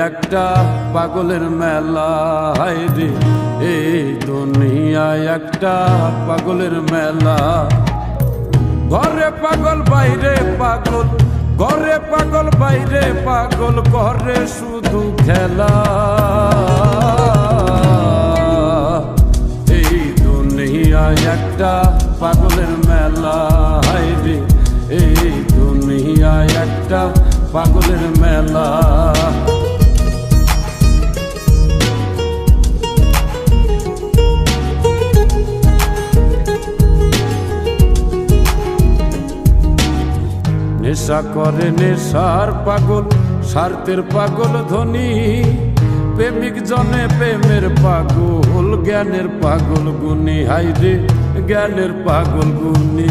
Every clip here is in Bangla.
একটা পাগলের মেলা, হায়রে এই দুনিয়ায় একটা পাগলের মেলা। ঘরে পাগল বাইরে পাগল, ঘরে পাগল বাইরে পাগল, ঘরে শুধু খেলা। এই দুনিয়ায় একটা পাগলের মেলা, হায়রে এই দুনিয়ায় একটা পাগলের মেলা। নেশা করে নেশার পাগল, স্বার্থের পাগল ধনী, প্রেমিক জনে প্রেমের পাগল, জ্ঞানের পাগল গুণী, হায়রে জ্ঞানের পাগল গুণী।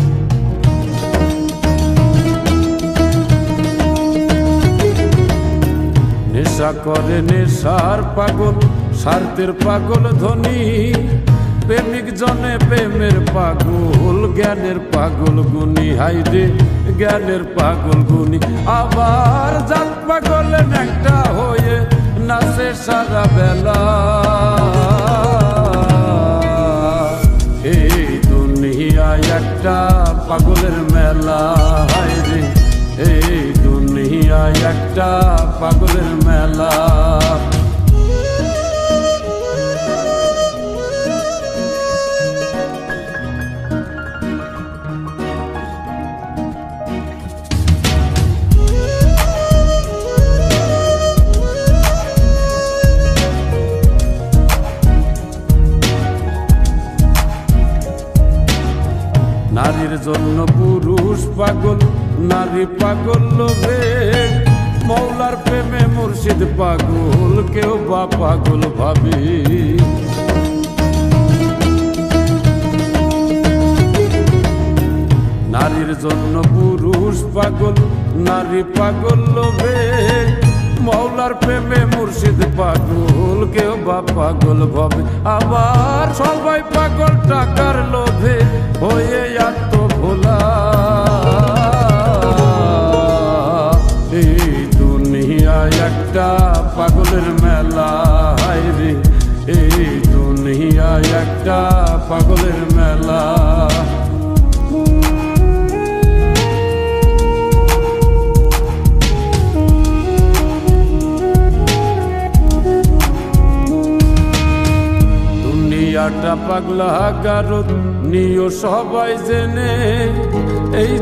নেশা করে নেশার পাগল, স্বার্থের পাগল ধনী, প্রেমিক জনে প্রেমের পাগল, জ্ঞানের পাগল গুণী, হায়রে জ্ঞানের পাগল গুণী। আবার জাত পাগল ন্যাংটা হয়ে নাচে সারা বেলা। এই দুনিয়ায় একটা পাগলের মেলা, হায়রে এই দুনিয়ায় একটা পাগলের মেলা। নারীর জন্য পুরুষ পাগল, নারী পাগল লোভে, মৌলার প্রেমে মুর্শিদ পাগল, কেউ বা পাগল ভাবে। নারীর জন্য পুরুষ পাগল, নারী পাগল লোভে, মৌলার প্রেমে মুর্শিদ পাগল, কেউ বা পাগল ভাবে। আবার সবাই পাগল টাকার লোভে হয়ে আত্মভোলা। এই দুনিয়ায় একটা পাগলের মেলা, হায়রে এই দুনিয়ায় একটা পাগলের মেলা। দুনিয়াটা পাগলা গারদ নিও সবাই জেনে, এই